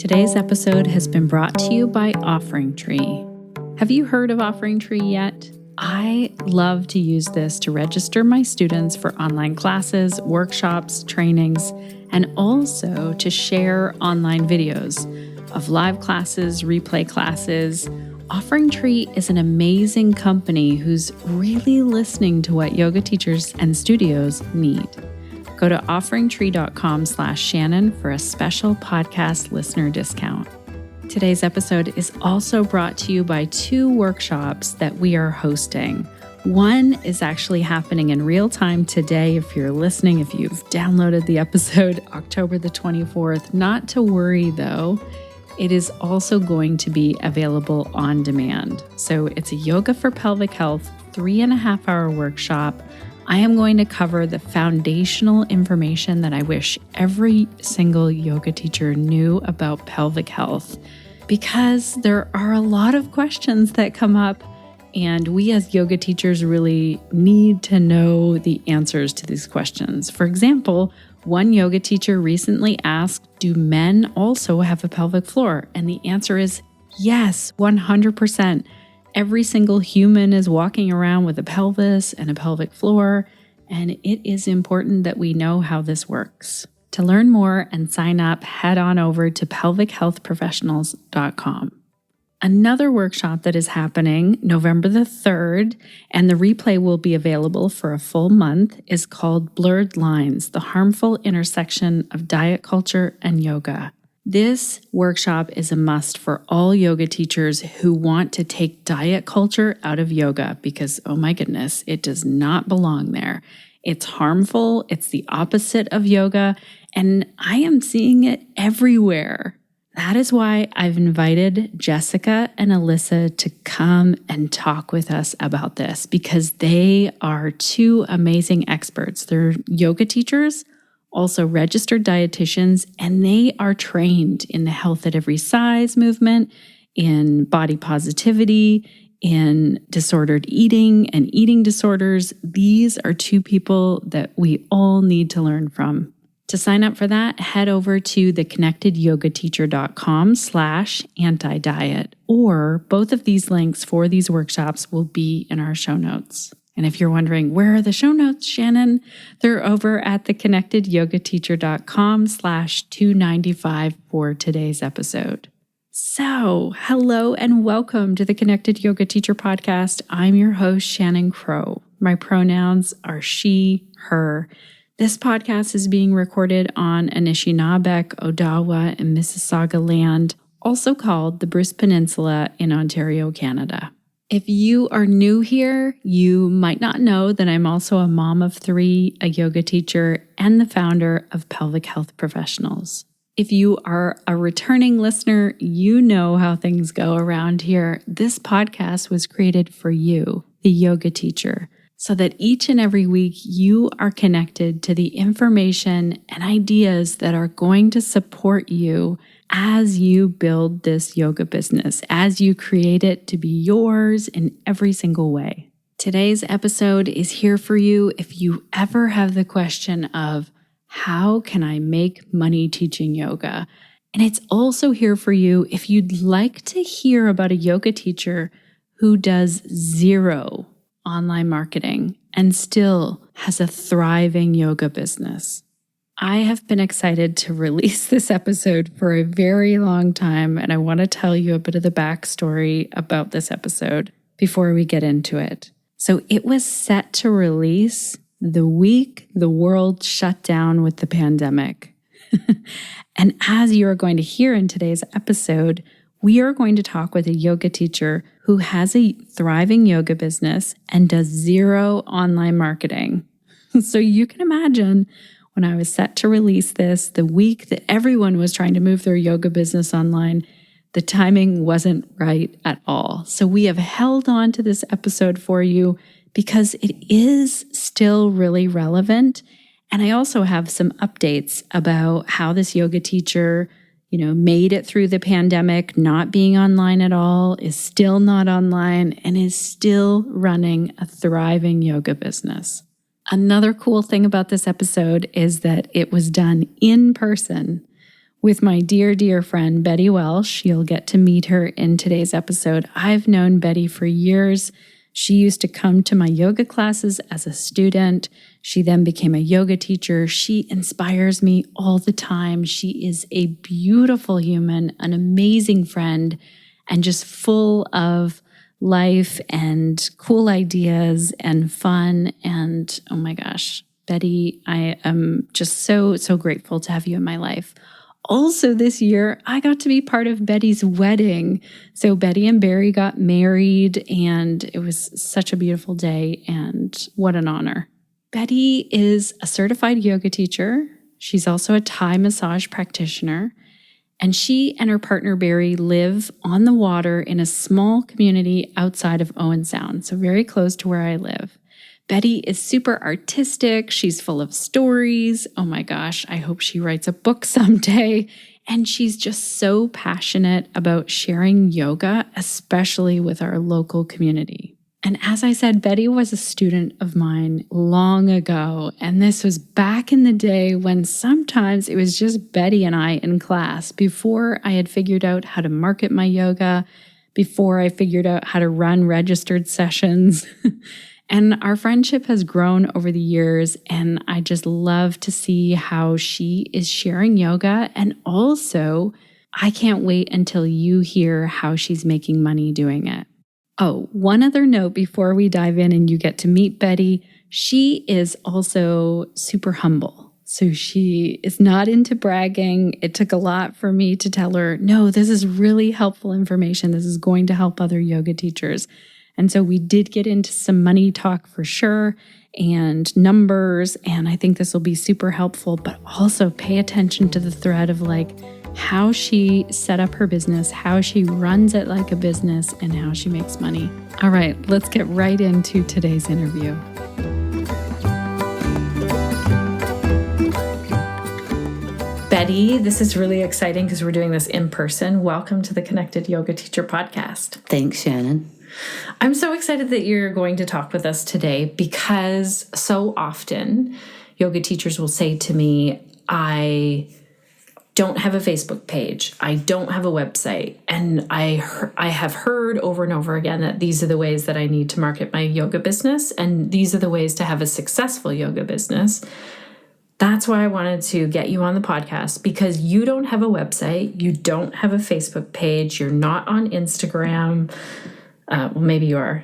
Today's episode has been brought to you by OfferingTree. Have you heard of OfferingTree yet? I love to use this to register my students for online classes, workshops, trainings, and also to share online videos of live classes, replay classes. OfferingTree is an amazing company who's really listening to what yoga teachers and studios need. Go to offeringtree.com/Shannon for a special podcast listener discount. Today's episode is also brought to you by 2 workshops that we are hosting. One is actually happening in real time today. If you're listening, if you've downloaded the episode, October the 24th, not to worry though. It is also going to be available on demand. So it's a Yoga for Pelvic Health 3.5-hour workshop. I am going to cover the foundational information that I wish every single yoga teacher knew about pelvic health, because there are a lot of questions that come up, and we as yoga teachers really need to know the answers to these questions. For example, one yoga teacher recently asked, do men also have a pelvic floor? And the answer is yes, 100%. Every single human is walking around with a pelvis and a pelvic floor, and it is important that we know how this works. To learn more and sign up, head on over to pelvichealthprofessionals.com. Another workshop that is happening November the 3rd, and the replay will be available for a full month, is called Blurred Lines, the Harmful Intersection of Diet Culture and Yoga. This workshop is a must for all yoga teachers who want to take diet culture out of yoga because, oh my goodness, it does not belong there. It's harmful, it's the opposite of yoga, and I am seeing it everywhere. That is why I've invited Jessica and Alyssa to come and talk with us about this, because they are 2 amazing experts. They're yoga teachers, also registered dietitians, and they are trained in the health at every size movement, in body positivity, in disordered eating and eating disorders. These are 2 people that we all need to learn from. To sign up for that, head over to theconnectedyogateacher.com/anti-diet, or both of these links for these workshops will be in our show notes. And if you're wondering, where are the show notes, Shannon? They're over at theconnectedyogateacher.com/295 for today's episode. So, hello and welcome to the Connected Yoga Teacher Podcast. I'm your host, Shannon Crow. My pronouns are she, her. This podcast is being recorded on Anishinaabeg, Odawa, and Mississauga land, also called the Bruce Peninsula in Ontario, Canada. If you are new here, you might not know that I'm also a mom of 3, a yoga teacher, and the founder of Pelvic Health Professionals. If you are a returning listener, you know how things go around here. This podcast was created for you, the yoga teacher, so that each and every week you are connected to the information and ideas that are going to support you as you build this yoga business, as you create it to be yours in every single way. Today's episode is here for you if you ever have the question of, how can I make money teaching yoga? And it's also here for you if you'd like to hear about a yoga teacher who does 0 online marketing and still has a thriving yoga business. I have been excited to release this episode for a very long time, and I want to tell you a bit of the backstory about this episode before we get into it. So it was set to release the week the world shut down with the pandemic. And as you are going to hear in today's episode, we are going to talk with a yoga teacher who has a thriving yoga business and does 0 online marketing. So you can imagine, when I was set to release this, the week that everyone was trying to move their yoga business online, the timing wasn't right at all. So we have held on to this episode for you because it is still really relevant. And I also have some updates about how this yoga teacher, made it through the pandemic, not being online at all, is still not online, and is still running a thriving yoga business. Another cool thing about this episode is that it was done in person, with my dear, dear friend, Betty Welsh. You'll get to meet her in today's episode. I've known Betty for years. She used to come to my yoga classes as a student. She then became a yoga teacher. She inspires me all the time. She is a beautiful human, an amazing friend, and just full of life and cool ideas and fun. And oh my gosh, Betty, I am just so grateful to have you in my life. Also this year, I got to be part of Betty's wedding. So Betty and Barrie got married, and it was such a beautiful day, and what an honor. Betty is a certified yoga teacher. She's also a Thai massage practitioner, and she and her partner Barrie live on the water in a small community outside of Owen Sound, so very close to where I live. Betty is super artistic. She's full of stories. Oh my gosh, I hope she writes a book someday. And she's just so passionate about sharing yoga, especially with our local community. And as I said, Betty was a student of mine long ago. And this was back in the day when sometimes it was just Betty and I in class before I had figured out how to market my yoga, before I figured out how to run registered sessions. And our friendship has grown over the years, and I just love to see how she is sharing yoga. And also, I can't wait until you hear how she's making money doing it. Oh, one other note before we dive in and you get to meet Betty, she is also super humble. So she is not into bragging. It took a lot for me to tell her, no, this is really helpful information. This is going to help other yoga teachers. And so we did get into some money talk for sure and numbers. And I think this will be super helpful, but also pay attention to the thread of like how she set up her business, how she runs it like a business, and how she makes money. All right, let's get right into today's interview. Betty, this is really exciting because we're doing this in person. Welcome to the Connected Yoga Teacher podcast. Thanks, Shannon. I'm so excited that you're going to talk with us today because so often yoga teachers will say to me, I don't have a Facebook page. I don't have a website. And I have heard over and over again that these are the ways that I need to market my yoga business. And these are the ways to have a successful yoga business. That's why I wanted to get you on the podcast, because you don't have a website. You don't have a Facebook page. You're not on Instagram. Well, maybe you are.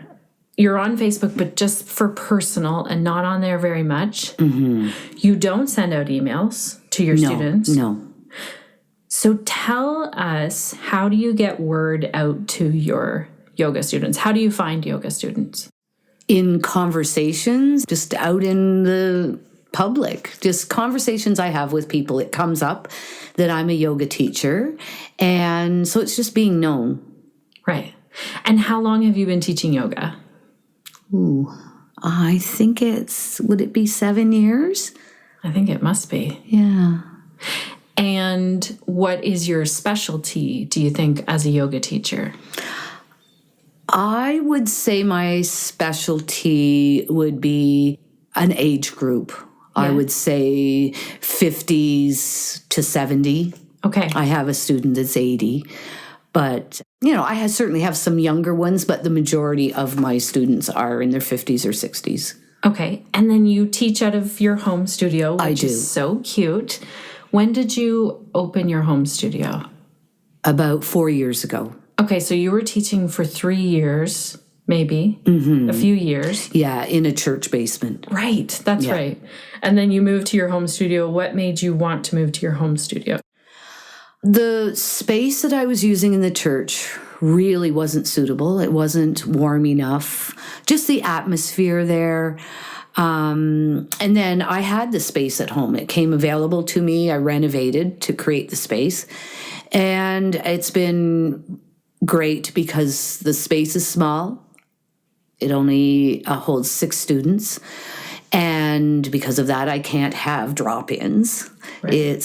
You're on Facebook, but just for personal and not on there very much. Mm-hmm. You don't send out emails to your students. No. So tell us, how do you get word out to your yoga students? How do you find yoga students? In conversations, just out in the public, just conversations I have with people. It comes up that I'm a yoga teacher. And so it's just being known. Right. And how long have you been teaching yoga? I think would it be 7 years? I think it must be. Yeah. And what is your specialty, do you think, as a yoga teacher? I would say my specialty would be an age group. Yeah. I would say 50s to 70. Okay. I have a student that's 80. But, I certainly have some younger ones, but the majority of my students are in their 50s or 60s. Okay. And then you teach out of your home studio, which is so cute. When did you open your home studio? About 4 years ago. Okay. So you were teaching for 3 years, maybe, a few years. Yeah, in a church basement. Right. That's right. And then you moved to your home studio. What made you want to move to your home studio? The space that I was using in the church really wasn't suitable. It wasn't warm enough. Just the atmosphere there. And then I had the space at home. It came available to me. I renovated to create the space. And it's been great because the space is small. It only holds 6 students. And because of that, I can't have drop-ins. Right.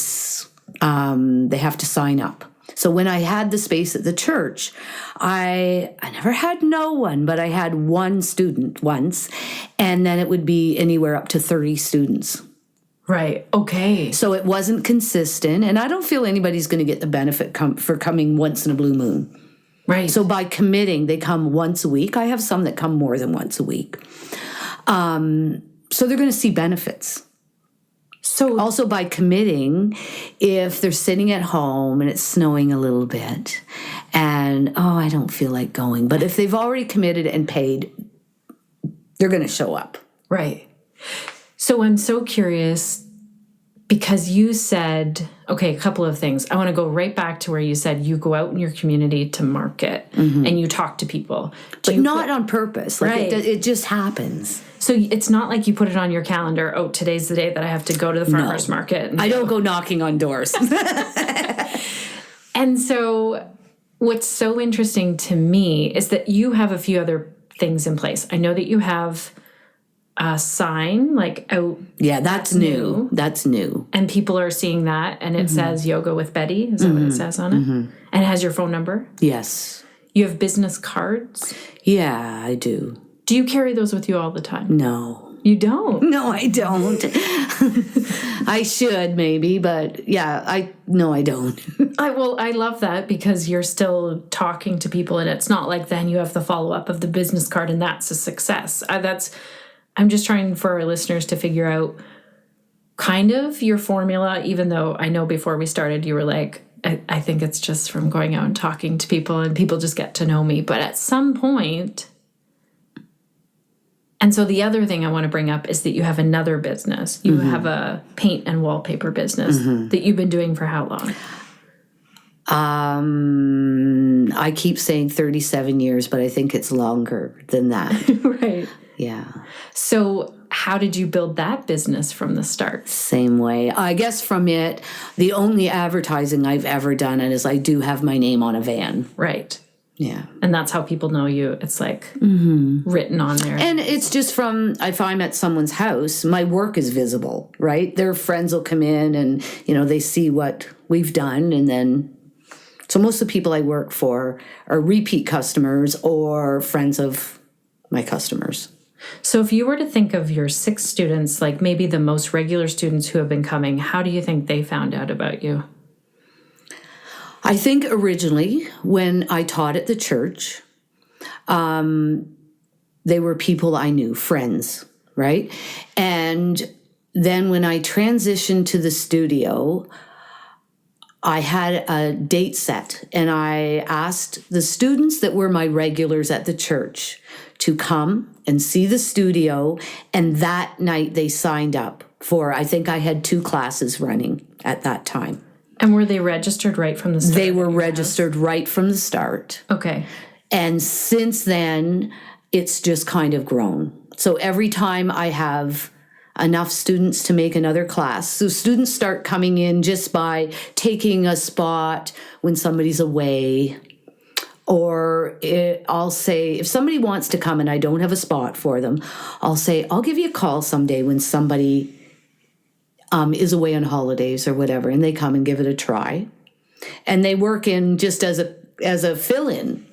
They have to sign up. So when I had the space at the church, I never had no one, but I had one student once, and then it would be anywhere up to 30 students. Right. Okay. So it wasn't consistent. And I don't feel anybody's going to get the benefit for coming once in a blue moon. Right. So by committing, they come once a week. I have some that come more than once a week. So they're going to see benefits. So also by committing, if they're sitting at home and it's snowing a little bit and, I don't feel like going. But if they've already committed and paid, they're going to show up. Right. So I'm so curious because you said, okay, a couple of things. I want to go right back to where you said you go out in your community to market and you talk to people. But not on purpose. Like right. It just happens. So it's not like you put it on your calendar, today's the day that I have to go to the farmer's market. I don't go knocking on doors. And so what's so interesting to me is that you have a few other things in place. I know that you have a sign out. Yeah, that's new. That's new. And people are seeing that, and it says Yoga with Betty. Is that what it says on it? And it has your phone number? Yes. You have business cards? Yeah, I do. Do you carry those with you all the time? No. You don't? No, I don't. I should maybe, but yeah, I don't. I love that because you're still talking to people, and it's not like then you have the follow-up of the business card and that's a success. I'm just trying for our listeners to figure out kind of your formula, even though I know before we started you were like, I think it's just from going out and talking to people and people just get to know me. But at some point, and so the other thing I want to bring up is that you have another business. You have a paint and wallpaper business that you've been doing for how long? I keep saying 37 years, but I think it's longer than that. Right. Yeah. So how did you build that business from the start? Same way. I guess from it, the only advertising I've ever done is I do have my name on a van. Right. Yeah. And that's how people know you. It's written on there. And it's just if I'm at someone's house, my work is visible, right? Their friends will come in and, they see what we've done. And then, so most of the people I work for are repeat customers or friends of my customers. So if you were to think of your 6 students, like maybe the most regular students who have been coming, how do you think they found out about you? I think originally when I taught at the church, they were people I knew, friends, right? And then when I transitioned to the studio, I had a date set and I asked the students that were my regulars at the church to come and see the studio. And that night they signed up for, I think I had 2 classes running at that time. And were they registered right from the start? They were registered right from the start. Okay. And since then, it's just kind of grown. So every time I have enough students to make another class. So students start coming in just by taking a spot when somebody's away. Or I'll say, if somebody wants to come and I don't have a spot for them, I'll say, I'll give you a call someday when somebody is away on holidays or whatever, and they come and give it a try. And they work in just as a fill-in.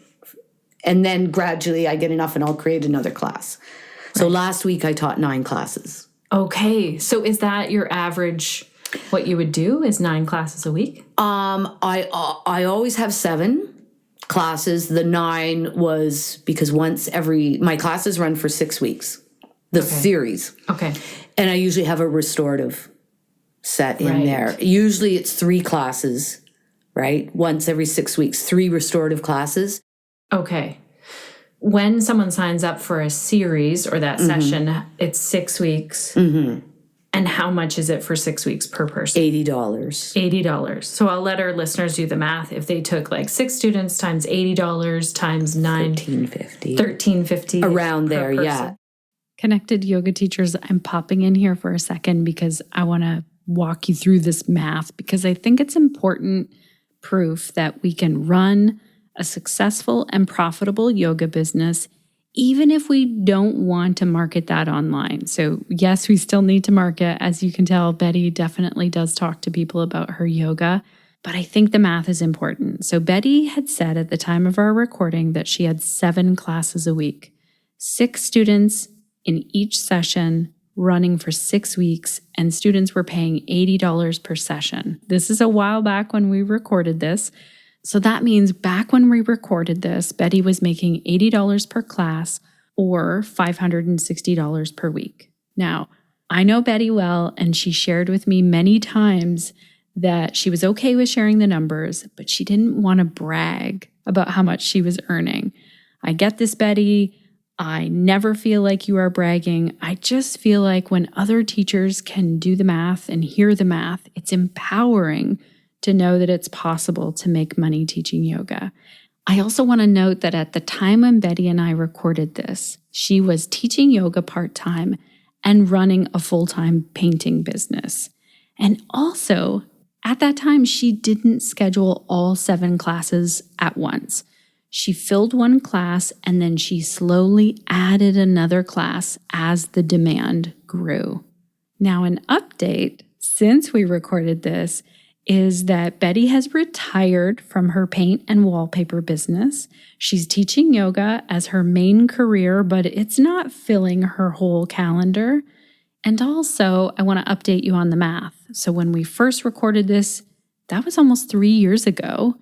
And then gradually I get enough and I'll create another class. Right. So last week I taught 9 classes. Okay. So is that your average, what you would do is 9 classes a week? I always have 7 classes. The 9 was because my classes run for 6 weeks, the series. Okay. And I usually have a restorative set in there. Usually it's 3 classes, right? Once every 6 weeks, 3 restorative classes. Okay. When someone signs up for a series or that session, it's 6 weeks. Mm-hmm. And how much is it for 6 weeks per person? $80. $80. So I'll let our listeners do the math. If they took 6 students times $80 times 9. $13.50. Around there, person. Yeah. Connected yoga teachers, I'm popping in here for a second because I want to walk you through this math because I think it's important proof that we can run a successful and profitable yoga business even if we don't want to market that online. So yes, we still need to market. As you can tell, Betty definitely does talk to people about her yoga, but I think the math is important. So Betty had said at the time of our recording that she had 7 classes a week, 6 students in each session, running for 6 weeks, and students were paying $80 per session. This is a while back when we recorded this. So that means back when we recorded this, Betty was making $80 per class or $560 per week. Now, I know Betty well, and she shared with me many times that she was okay with sharing the numbers, but she didn't want to brag about how much she was earning. I get this, Betty. I never feel like you are bragging. I just feel like when other teachers can do the math and hear the math, it's empowering to know that it's possible to make money teaching yoga. I also want to note that at the time when Betty and I recorded this, she was teaching yoga part-time and running a full-time painting business. And also, at that time, she didn't schedule all 7 classes at once. She filled one class and then she slowly added another class as the demand grew. Now, an update since we recorded this is that Betty has retired from her paint and wallpaper business. She's teaching yoga as her main career, but it's not filling her whole calendar. And also, I want to update you on the math. So when we first recorded this, that was almost 3 years ago.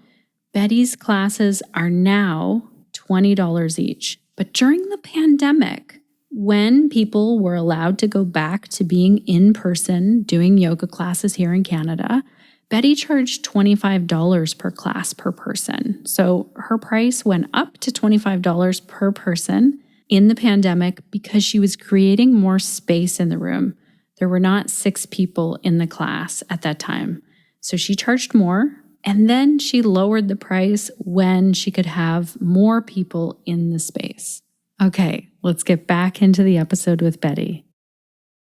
Betty's classes are now $20 each. But during the pandemic, when people were allowed to go back to being in person doing yoga classes here in Canada, Betty charged $25 per class per person. So her price went up to $25 per person in the pandemic because she was creating more space in the room. There were not 6 people in the class at that time. So she charged more, and then she lowered the price when she could have more people in the space. Okay, let's get back into the episode with Betty.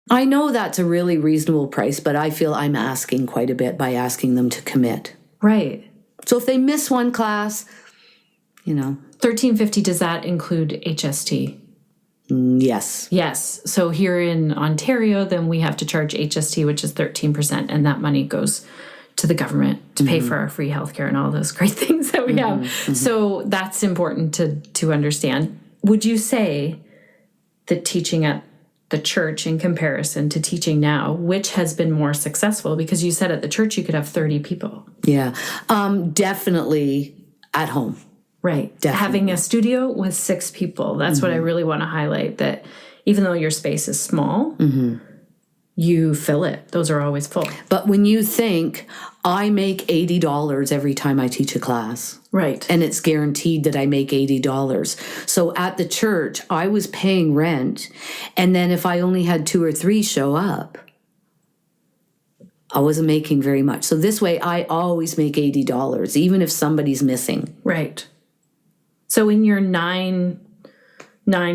I know that's a really reasonable price, but I feel I'm asking quite a bit by asking them to commit. Right. So if they miss one class, $13.50, does that include HST? Yes. Yes. So here in Ontario, then we have to charge HST, which is 13%, and that money goes to the government to pay for our free healthcare and all those great things that we have. So that's important to understand. Would you say that teaching at the church in comparison to teaching now, which has been more successful? Because you said at the church you could have 30 people. Yeah. Definitely at home. Right. Definitely. Having a studio with 6 people. That's what I really want to highlight, that even though your space is small, you fill it. Those are always full. But when you think, I make $80 every time I teach a class. Right. And it's guaranteed that I make $80. So at the church, I was paying rent. And then if I only had 2 or 3 show up, I wasn't making very much. So this way, I always make $80, even if somebody's missing. Right. So in your nine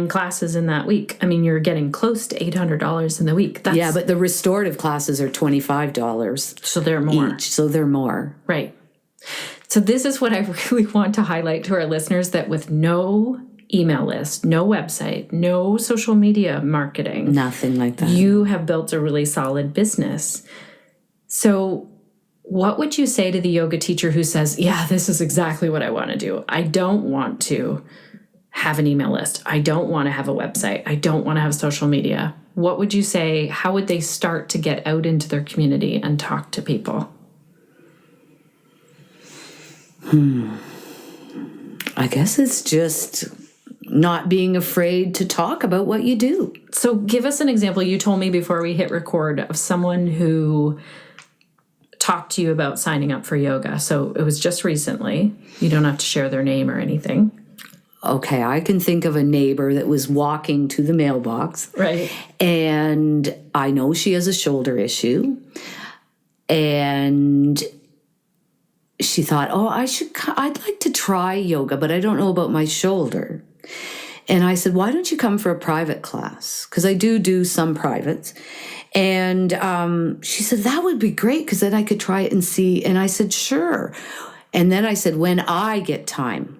classes in that week, I mean, you're getting close to $800 in the week. Yeah, but the restorative classes are $25. So they're more. Each, so they're more. Right. So this is what I really want to highlight to our listeners, that with no email list, no website, no social media marketing, nothing like that, you have built a really solid business. So what would you say to the yoga teacher who says, yeah, this is exactly what I want to do. I don't want to have an email list. I don't want to have a website. I don't want to have social media. What would you say? How would they start to get out into their community and talk to people? I guess it's just not being afraid to talk about what you do. So give us an example. You told me before we hit record of someone who talked to you about signing up for yoga. So it was just recently. You don't have to share their name or anything. Okay, I can think of a neighbor that was walking to the mailbox. Right. And I know she has a shoulder issue. And she thought, I'd like to try yoga, but I don't know about my shoulder. And I said, why don't you come for a private class? Because I do some privates. And she said, that would be great, because then I could try it and see. And I said, sure. And then I said, when I get time,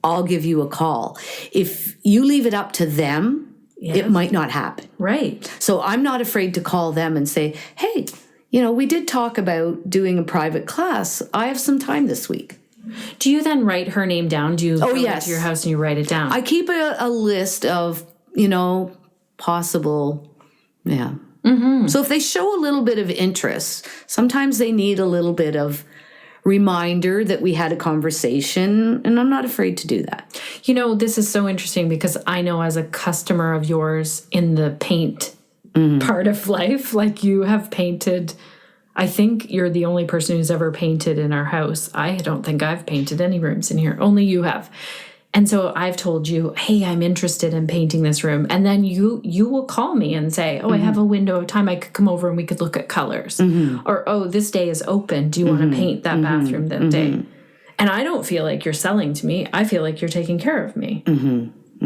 I'll give you a call. If you leave it up to them, it might not happen. Right. So I'm not afraid to call them and say, hey, we did talk about doing a private class. I have some time this week. Do you then write her name down? Do you go to your house and you write it down? I keep a list of, possible Yeah. So if they show a little bit of interest, sometimes they need a little bit of reminder that we had a conversation, and I'm not afraid to do that. You know, this is so interesting because I know as a customer of yours in the paint part of life, like you have painted, I think you're the only person who's ever painted in our house. I don't think I've painted any rooms in here. Only you have. And so I've told you, hey, I'm interested in painting this room. And then you will call me and say, oh, I have a window of time. I could come over and we could look at colors. Or, oh, this day is open. Do you want to paint that bathroom that day? And I don't feel like you're selling to me. I feel like you're taking care of me.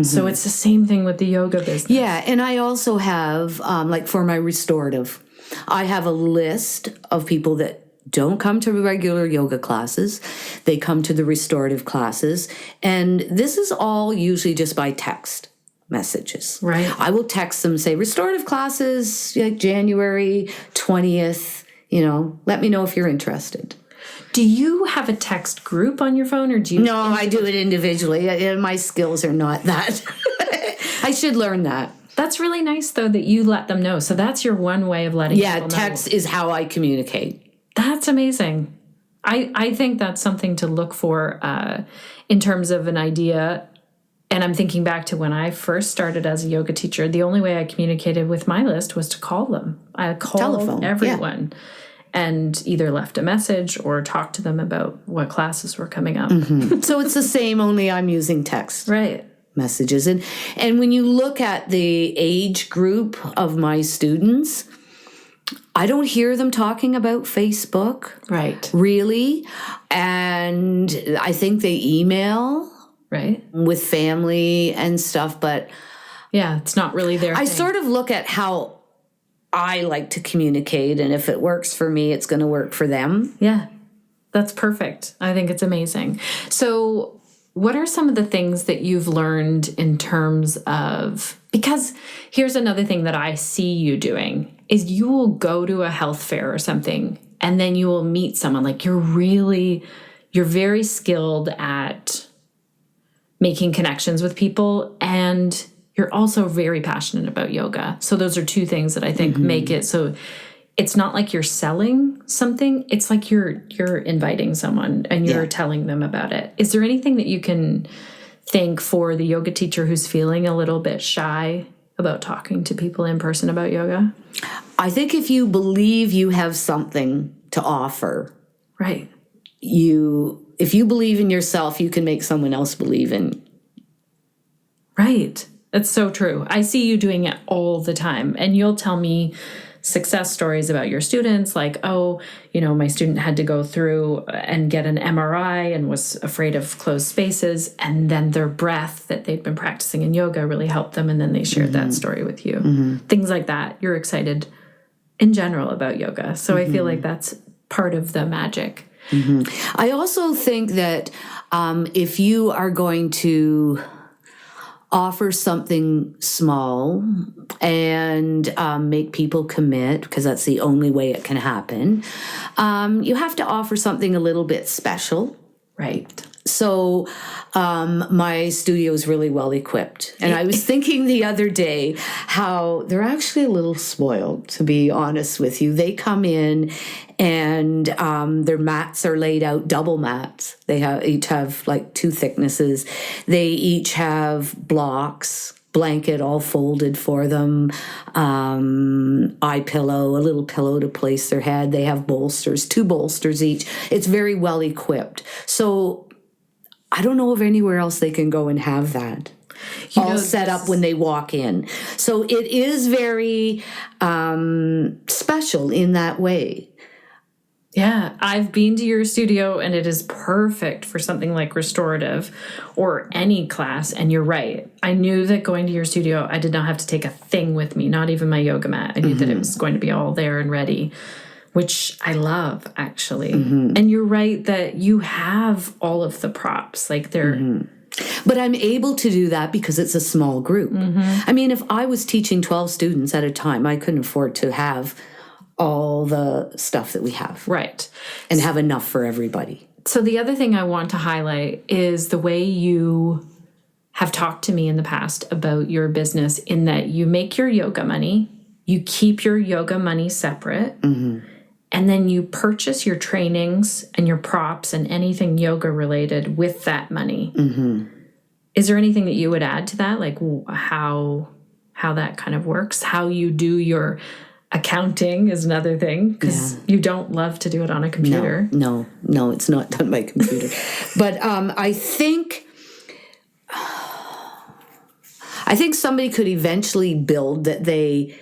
So it's the same thing with the yoga business. Yeah. And I also have, like for my restorative, I have a list of people that don't come to regular yoga classes. They come to the restorative classes. And this is all usually just by text messages. Right. I will text them, say, restorative classes, like January 20th, let me know if you're interested. Do you have a text group on your phone or do you? No, I do it individually. My skills are not that. I should learn that. That's really nice, though, that you let them know. So that's your one way of letting people know. Yeah, text is how I communicate. That's amazing. I think that's something to look for in terms of an idea. And I'm thinking back to when I first started as a yoga teacher. The only way I communicated with my list was to call them. I called everyone and either left a message or talked to them about what classes were coming up. So it's the same, only I'm using text. Right. Messages. And when you look at the age group of my students, I don't hear them talking about Facebook. Right. Really. And I think they email. Right. With family and stuff. But yeah, it's not really their thing. sort of look at how I like to communicate. And if it works for me, it's going to work for them. Yeah. That's perfect. I think it's amazing. So what are some of the things that you've learned in terms of, because here's another thing that I see you doing, is you will go to a health fair or something, and then you will meet someone. Like you're very skilled at making connections with people, and you're also very passionate about yoga. So those are two things that I think make it so it's not like you're selling something. It's like you're inviting someone and you're telling them about it. Is there anything that you can think for the yoga teacher who's feeling a little bit shy about talking to people in person about yoga? I think if you believe you have something to offer, right? If you believe in yourself, you can make someone else believe in. Right. That's so true. I see you doing it all the time, and you'll tell me success stories about your students, like, oh, my student had to go through and get an MRI and was afraid of closed spaces, and then their breath that they'd been practicing in yoga really helped them, and then they shared that story with you. Things like that. You're excited in general about yoga, so I feel like that's part of the magic. I also think that if you are going to offer something small and make people commit, because that's the only way it can happen, you have to offer something a little bit special. Right. So my studio is really well equipped. And I was thinking the other day how they're actually a little spoiled, to be honest with you. They come in and their mats are laid out, double mats. They each have like 2 thicknesses. They each have blanket all folded for them, eye pillow, a little pillow to place their head. They have bolsters, 2 bolsters each. It's very well equipped. So I don't know of anywhere else they can go and have that all set up when they walk in. So it is very special in that way. Yeah, I've been to your studio and it is perfect for something like restorative or any class. And you're right. I knew that going to your studio, I did not have to take a thing with me, not even my yoga mat. I knew that it was going to be all there and ready, which I love, actually. And you're right that you have all of the props. Like they're... But I'm able to do that because it's a small group. I mean, if I was teaching 12 students at a time, I couldn't afford to have all the stuff that we have. Right. And have enough for everybody. So the other thing I want to highlight is the way you have talked to me in the past about your business, in that you make your yoga money you keep your yoga money separate, and then you purchase your trainings and your props and anything yoga related with that money. Is there anything that you would add to that? Like how that kind of works? How you do your accounting is another thing, because you don't love to do it on a computer. No, it's not done by computer. But I think somebody could eventually build that they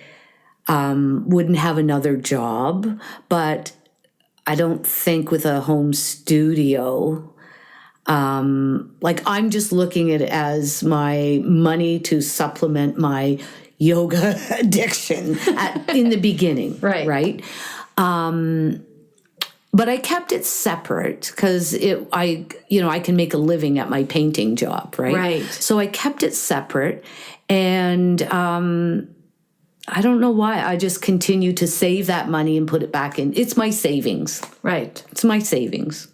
wouldn't have another job, but I don't think with a home studio. Like I'm just looking at it as my money to supplement my yoga addiction in the beginning. Right. But I kept it separate because I can make a living at my painting job. Right. So I kept it separate, and I don't know why. I just continue to save that money and put it back in. It's my savings. Right. It's my savings.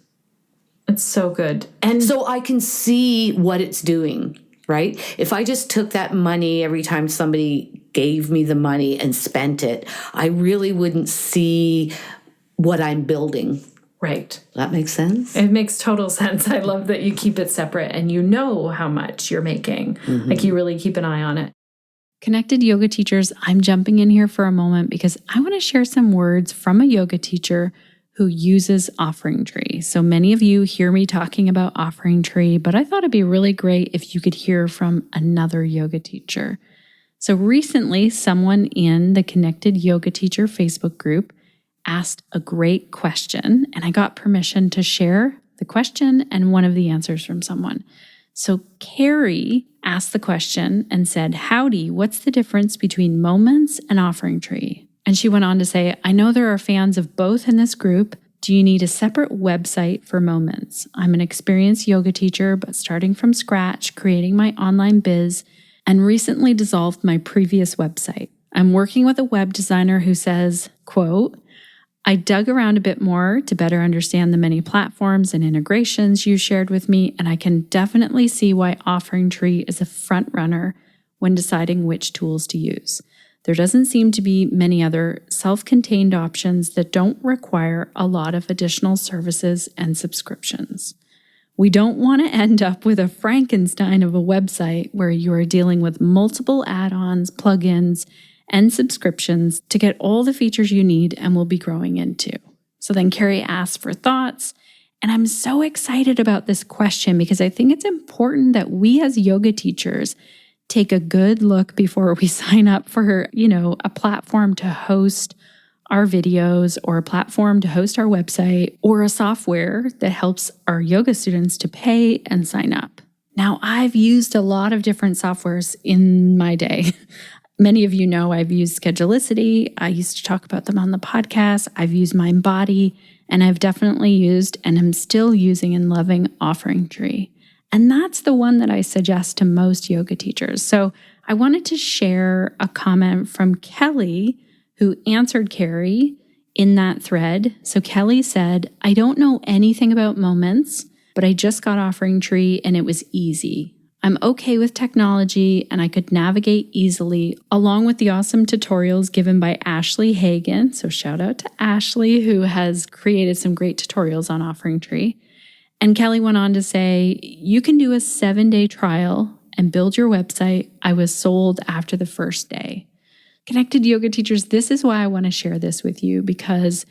It's so good. And so I can see what it's doing, right? If I just took that money every time somebody gave me the money and spent it, I really wouldn't see what I'm building. Right. That makes sense? It makes total sense. I love that you keep it separate and you know how much you're making. Like you really keep an eye on it. Connected yoga teachers, I'm jumping in here for a moment because I want to share some words from a yoga teacher who uses OfferingTree. So many of you hear me talking about OfferingTree, but I thought it'd be really great if you could hear from another yoga teacher. So recently, someone in the Connected Yoga Teacher Facebook group asked a great question, and I got permission to share the question and one of the answers from someone. So Carrie asked the question and said, "Howdy, what's the difference between Moments and OfferingTree?" And she went on to say, "I know there are fans of both in this group. Do you need a separate website for Moments? I'm an experienced yoga teacher, but starting from scratch, creating my online biz, and recently dissolved my previous website. I'm working with a web designer who says, quote, I dug around a bit more to better understand the many platforms and integrations you shared with me, and I can definitely see why OfferingTree is a front runner when deciding which tools to use. There doesn't seem to be many other self-contained options that don't require a lot of additional services and subscriptions. We don't want to end up with a Frankenstein of a website where you are dealing with multiple add-ons, plugins, and subscriptions to get all the features you need and will be growing into." So then Carrie asked for thoughts, and I'm so excited about this question because I think it's important that we as yoga teachers take a good look before we sign up for, a platform to host our videos or a platform to host our website or a software that helps our yoga students to pay and sign up. Now, I've used a lot of different softwares in my day. Many of you know I've used Schedulicity. I used to talk about them on the podcast. I've used MindBody, and I've definitely used and am still using and loving OfferingTree. And that's the one that I suggest to most yoga teachers. So I wanted to share a comment from Kelly, who answered Carrie in that thread. So Kelly said, "I don't know anything about Moments, but I just got OfferingTree and it was easy. I'm okay with technology and I could navigate easily, along with the awesome tutorials given by Ashley Hagen." So shout out to Ashley, who has created some great tutorials on OfferingTree. And Kelly went on to say, "You can do a 7-day trial and build your website. I was sold after the first day." Connected yoga teachers, this is why I want to share this with you, because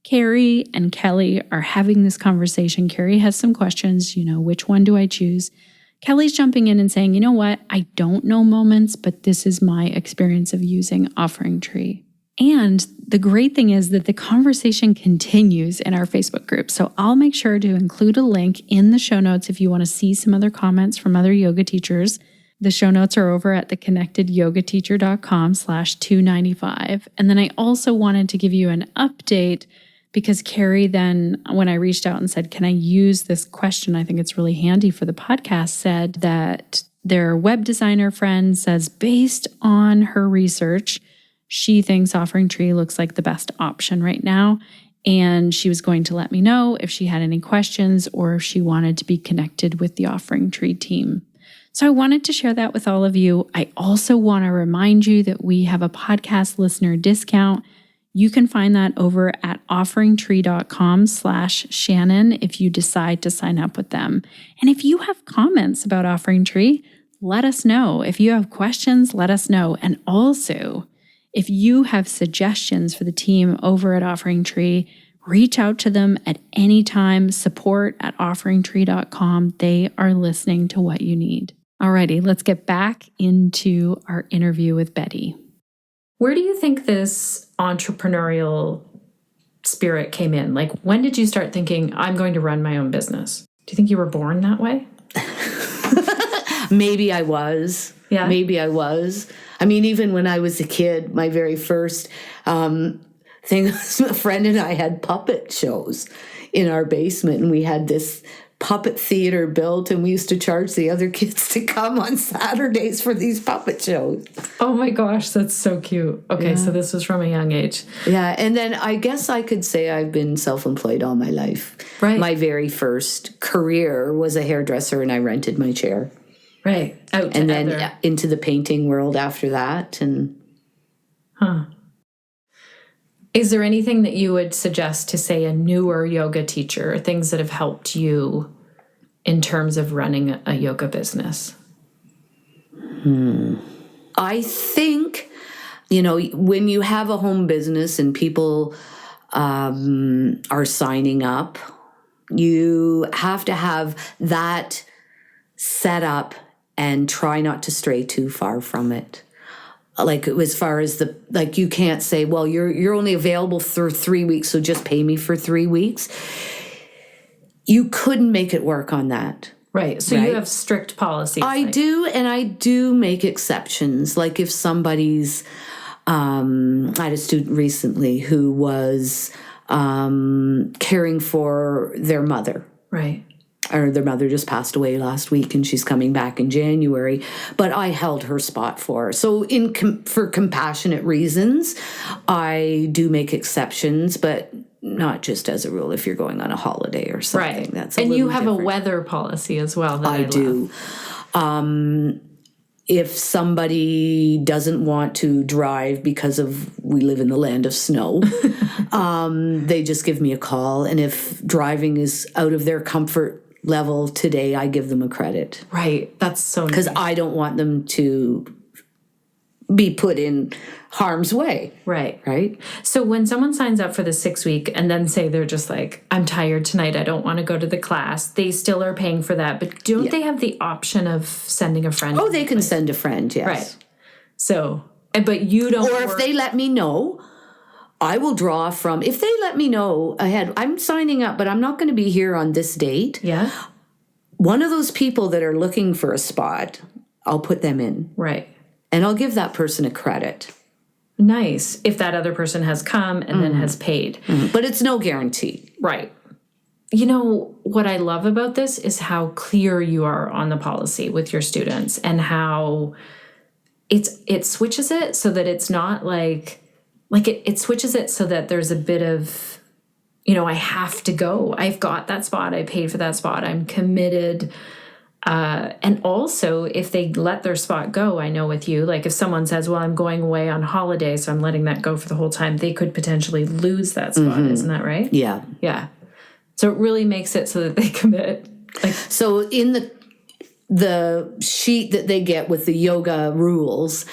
Carrie and Kelly are having this conversation. Carrie has some questions, which one do I choose? Kelly's jumping in and saying, "You know what? I don't know Moments, but this is my experience of using OfferingTree." And the great thing is that the conversation continues in our Facebook group. So I'll make sure to include a link in the show notes if you want to see some other comments from other yoga teachers. The show notes are over at theconnectedyogateacher.com/295. And then I also wanted to give you an update because Carrie then, when I reached out and said, "Can I use this question? I think it's really handy for the podcast," said that their web designer friend says, based on her research, she thinks OfferingTree looks like the best option right now. And she was going to let me know if she had any questions or if she wanted to be connected with the OfferingTree team. So I wanted to share that with all of you. I also want to remind you that we have a podcast listener discount. You can find that over at offeringtree.com/Shannon if you decide to sign up with them. And if you have comments about OfferingTree, let us know. If you have questions, let us know. And also, if you have suggestions for the team over at OfferingTree, reach out to them at any time. support@offeringtree.com. They are listening to what you need. Alrighty, let's get back into our interview with Betty. Where do you think this entrepreneurial spirit came in? Like, when did you start thinking, I'm going to run my own business? Do you think you were born that way? Maybe I was. Yeah. Maybe I was. I mean, even when I was a kid, my very first thing was a friend and I had puppet shows in our basement, and we had this puppet theater built, and we used to charge the other kids to come on Saturdays for these puppet shows. Oh my gosh, that's so cute. Okay, so this was from a young age. Yeah, and then I guess I could say I've been self-employed all my life. Right. My very first career was a hairdresser, and I rented my chair. Right. Out to And then other. into the painting world after that. And Is there anything that you would suggest to, say, a newer yoga teacher, things that have helped you in terms of running a yoga business? I think, when you have a home business and people are signing up, you have to have that set up and try not to stray too far from it. Like, as far as you can't say, well, you're only available for 3 weeks, so just pay me for 3 weeks. You couldn't make it work on that. Right. So you have strict policies. I do, and I do make exceptions. Like if somebody's, I had a student recently who was caring for their mother. Right. Or their mother just passed away last week, and she's coming back in January. But I held her spot for her. So for compassionate reasons, I do make exceptions, but not just as a rule if you're going on a holiday or something. Right. That's and you have different. a weather policy as well. That I do. If somebody doesn't want to drive because we live in the land of snow, they just give me a call. And if driving is out of their comfort level today, I give them a credit. Right. That's so nice. Because I don't want them to be put in harm's way. Right. Right. So when someone signs up for the 6 week and then say they're just like, I'm tired tonight, I don't want to go to the class, they still are paying for that. But don't they have the option of sending a friend? Oh, they can send a friend, yes. Right. So, but you don't. Or if they let me know, I will draw from, if they let me know ahead, I'm signing up, but I'm not going to be here on this date. Yeah. One of those people that are looking for a spot, I'll put them in. Right. And I'll give that person a credit. Nice. If that other person has come and then has paid. But it's no guarantee. Right. You know, what I love about this is how clear you are on the policy with your students, and how it switches it so that it's not it switches it so that there's a bit of, I have to go. I've got that spot. I paid for that spot. I'm committed. And also, if they let their spot go, I know with you, like if someone says, well, I'm going away on holiday, so I'm letting that go for the whole time, they could potentially lose that spot. Isn't that right? Yeah. Yeah. So it really makes it so that they commit. So in the sheet that they get with the yoga rules,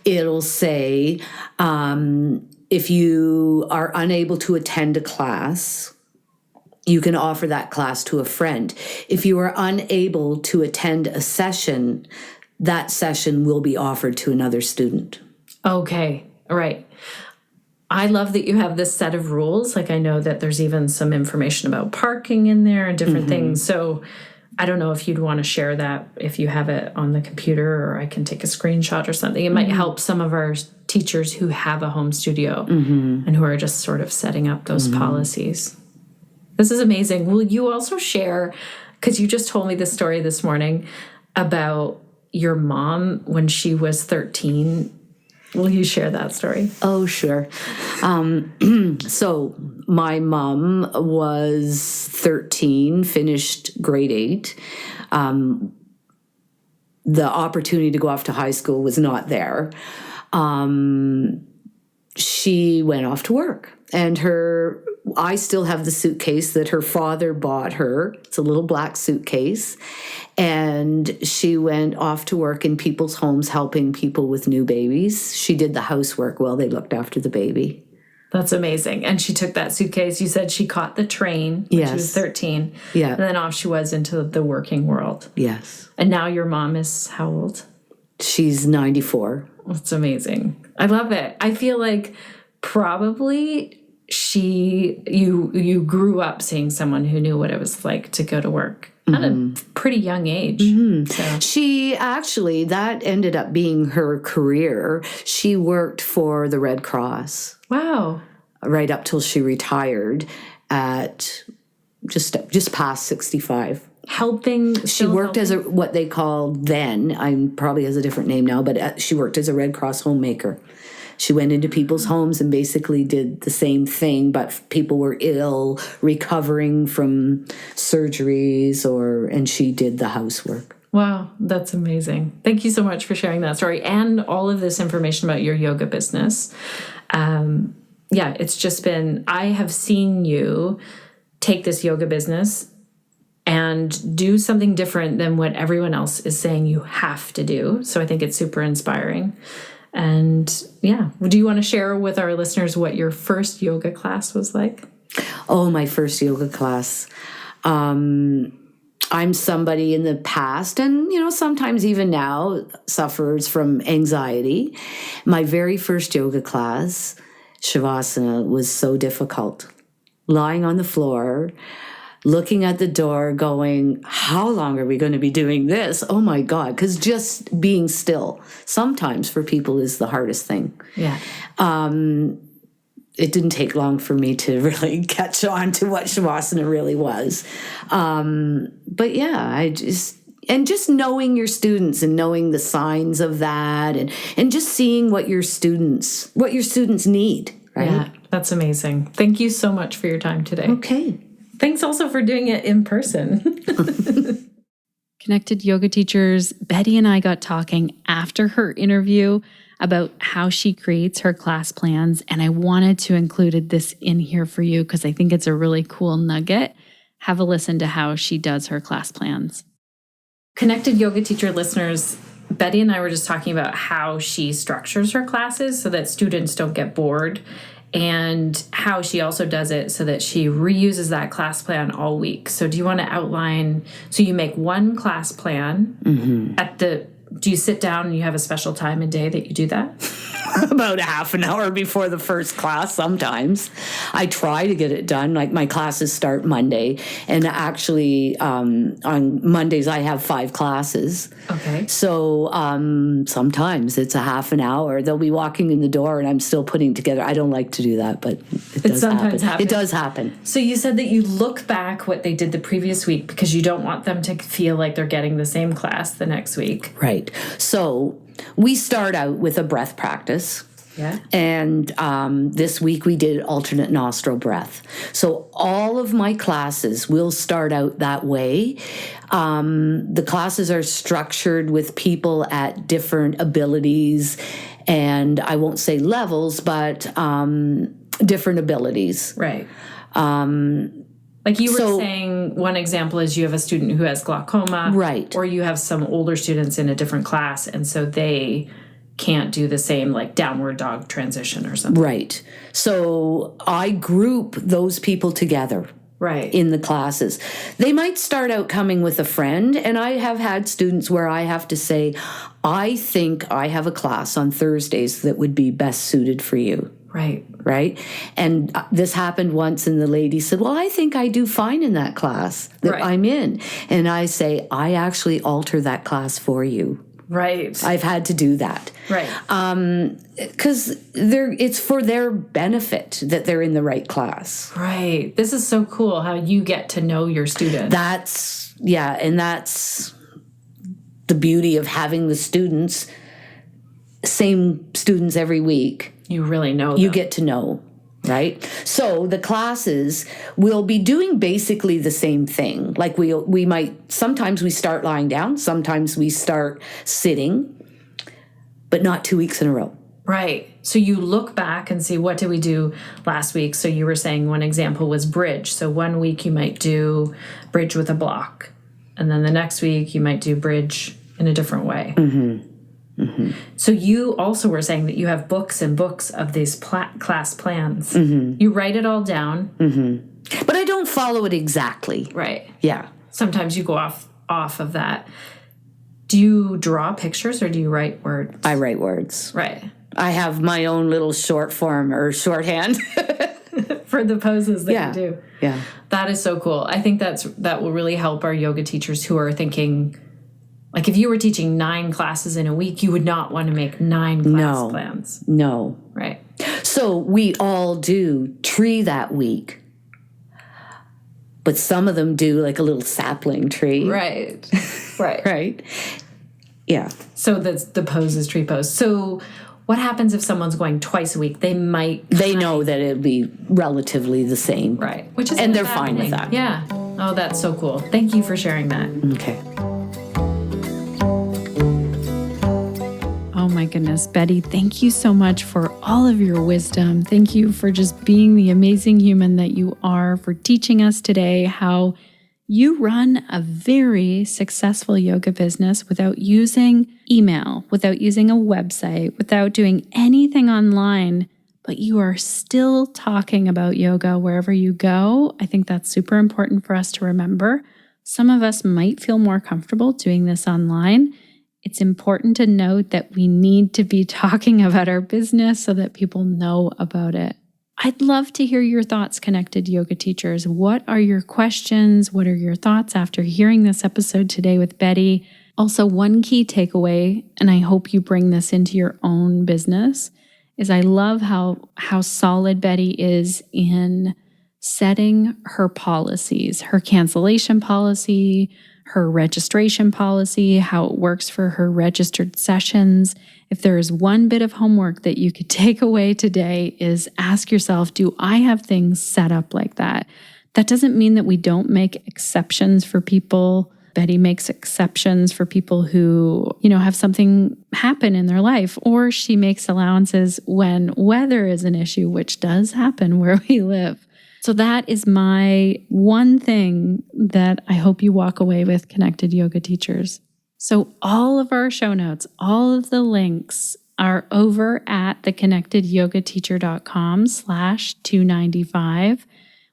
it'll say, if you are unable to attend a class, you can offer that class to a friend. If you are unable to attend a session, that session will be offered to another student. Okay. All right. I love that you have this set of rules. Like, I know that there's even some information about parking in there and different things. So I don't know if you'd want to share that if you have it on the computer, or I can take a screenshot or something. It might help some of our teachers who have a home studio and who are just sort of setting up those policies. This is amazing. Will you also share, because you just told me this story this morning about your mom when she was 13. Will you share that story? Oh, sure. So my mom was 13, finished grade 8. the opportunity to go off to high school was not there. She went off to work, and I still have the suitcase that her father bought her. It's a little black suitcase. And she went off to work in people's homes, helping people with new babies. She did the housework while they looked after the baby. That's amazing. And she took that suitcase. You said she caught the train when she was 13. Yeah. And then off she was into the working world. Yes. And now your mom is how old? She's 94. That's amazing. I love it. I feel like probably you grew up seeing someone who knew what it was like to go to work at a pretty young age. So. She actually, that ended up being her career. She worked for the Red Cross. Wow. Right up till she retired at just past 65. She worked as what they called then, probably has a different name now, but she worked as a Red Cross homemaker. She went into people's homes and basically did the same thing, but people were ill, recovering from surgeries, and she did the housework. Wow, that's amazing. Thank you so much for sharing that story and all of this information about your yoga business. It's just been, I have seen you take this yoga business and do something different than what everyone else is saying you have to do. So I think it's super inspiring. And do you want to share with our listeners what your first yoga class was like? Oh, my first yoga class. I'm somebody in the past, and sometimes even now, suffers from anxiety. My very first yoga class, Shavasana, was so difficult. Lying on the floor, looking at the door, going, how long are we going to be doing this? Oh my God. Because just being still sometimes for people is the hardest thing. Yeah. It didn't take long for me to really catch on to what Shavasana really was. Just knowing your students and knowing the signs of that and just seeing what your students need, right? Yeah, that's amazing. Thank you so much for your time today. Okay. Thanks also for doing it in person. Connected Yoga Teachers, Betty and I got talking after her interview about how she creates her class plans, and I wanted to include this in here for you because I think it's a really cool nugget. Have a listen to how she does her class plans. Connected Yoga Teacher listeners, Betty and I were just talking about how she structures her classes so that students don't get bored, and how she also does it so that she reuses that class plan all week. So do you want to outline, so you make one class plan do you sit down and you have a special time and day that you do that? About a half an hour before the first class sometimes. I try to get it done. Like my classes start Monday, and actually on Mondays I have 5 classes. Okay. So sometimes it's a half an hour. They'll be walking in the door and I'm still putting together. I don't like to do that, but it does sometimes happen. It does happen. So you said that you look back what they did the previous week because you don't want them to feel like they're getting the same class the next week. Right. So we start out with a breath practice. Yeah. And this week we did alternate nostril breath. So all of my classes will start out that way. The classes are structured with people at different abilities, and I won't say levels, but different abilities. Right. Like you were saying, one example is you have a student who has glaucoma. Right. Or you have some older students in a different class, and so they can't do the same like downward dog transition or something. Right. So I group those people together. Right. In the classes. They might start out coming with a friend, and I have had students where I have to say, I think I have a class on Thursdays that would be best suited for you. Right. Right. And this happened once, and the lady said, well, I think I do fine in that class that I'm in. And I say, I actually alter that class for you. Right. I've had to do that. Right. Because it's for their benefit that they're in the right class. Right. This is so cool how you get to know your students. That's the beauty of having the same students every week. You really know them. You get to know. right? So the classes will be doing basically the same thing. Like we might, sometimes we start lying down, sometimes we start sitting, but not 2 weeks in a row. Right. So you look back and see, what did we do last week? So you were saying one example was bridge. So 1 week you might do bridge with a block. And then the next week you might do bridge in a different way. So you also were saying that you have books and books of these class plans. You write it all down. But I don't follow it exactly. Right. Yeah. Sometimes you go off of that. Do you draw pictures or do you write words? I write words. Right. I have my own little short form or shorthand. For the poses that you do. Yeah. That is so cool. I think that will really help our yoga teachers who are thinking, like, if you were teaching 9 classes in a week, you would not want to make 9 class plans. No. Right. So we all do tree that week. But some of them do like a little sapling tree. Right. Right. Right. Yeah. So that's the pose is tree pose. So what happens if someone's going twice a week? They know that it'll be relatively the same. Right. Which is and they're fine with that. Yeah. Oh, that's so cool. Thank you for sharing that. Okay. Oh my goodness, Betty, thank you so much for all of your wisdom. Thank you for just being the amazing human that you are, for teaching us today how you run a very successful yoga business without using email, without using a website, without doing anything online, but you are still talking about yoga wherever you go. I think that's super important for us to remember. Some of us might feel more comfortable doing this online. It's important to note that we need to be talking about our business so that people know about it. I'd love to hear your thoughts, Connected Yoga Teachers. What are your questions? What are your thoughts after hearing this episode today with Betty? Also, one key takeaway, and I hope you bring this into your own business, is I love how solid Betty is in setting her policies, her cancellation policy, her registration policy, how it works for her registered sessions. If there is one bit of homework that you could take away today, is ask yourself, do I have things set up like that? That doesn't mean that we don't make exceptions for people. Betty makes exceptions for people who, have something happen in their life, or she makes allowances when weather is an issue, which does happen where we live. So that is my one thing that I hope you walk away with, Connected Yoga Teachers. So all of our show notes, all of the links are over at theconnectedyogateacher.com/295.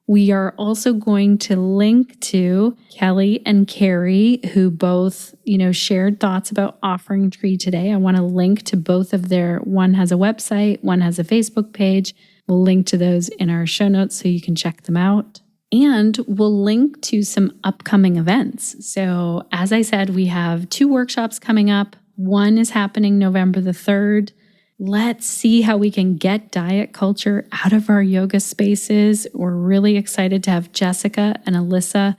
We are also going to link to Kelly and Carrie, who both, shared thoughts about OfferingTree today. I want to link to both of one has a website, one has a Facebook page. We'll link to those in our show notes so you can check them out. And we'll link to some upcoming events. So as I said, we have 2 workshops coming up. One is happening November the 3rd. Let's see how we can get diet culture out of our yoga spaces. We're really excited to have Jessica and Alyssa,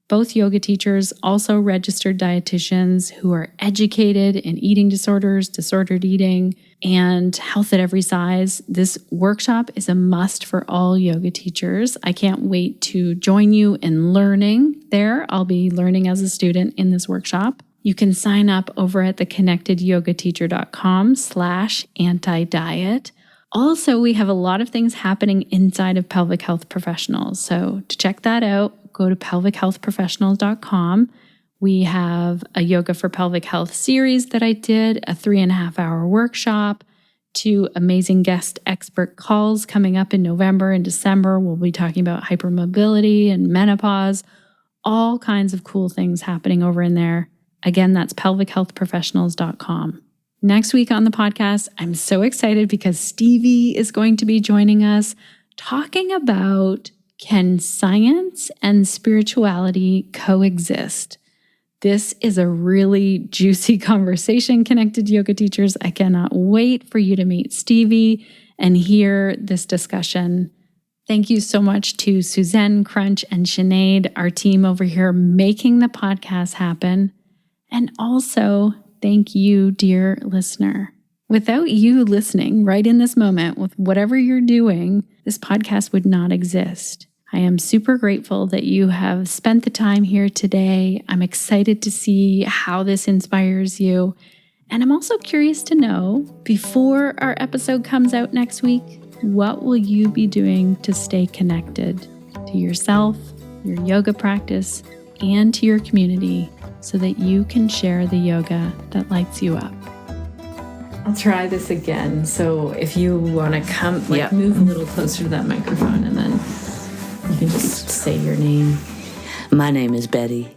both yoga teachers, also registered dietitians who are educated in eating disorders, disordered eating, and health at every size. This workshop is a must for all yoga teachers. I can't wait to join you in learning there. I'll be learning as a student in this workshop. You can sign up over at theconnectedyogateacher.com/anti-diet. Also, we have a lot of things happening inside of Pelvic Health Professionals. So to check that out, go to pelvichealthprofessionals.com. We have a Yoga for Pelvic Health series that I did, a 3.5-hour workshop, 2 amazing guest expert calls coming up in November and December. We'll be talking about hypermobility and menopause, all kinds of cool things happening over in there. Again, that's pelvichealthprofessionals.com. Next week on the podcast, I'm so excited because Stevie is going to be joining us talking about, can science and spirituality coexist? This is a really juicy conversation, Connected Yoga Teachers. I cannot wait for you to meet Stevie and hear this discussion. Thank you so much to Suzanne, Crunch, and Sinead, our team over here making the podcast happen. And also, thank you, dear listener. Without you listening right in this moment with whatever you're doing, this podcast would not exist. I am super grateful that you have spent the time here today. I'm excited to see how this inspires you. And I'm also curious to know, before our episode comes out next week, what will you be doing to stay connected to yourself, your yoga practice, and to your community so that you can share the yoga that lights you up? I'll try this again. So if you want to come, move a little closer to that microphone, and then you can just say your name. My name is Betty.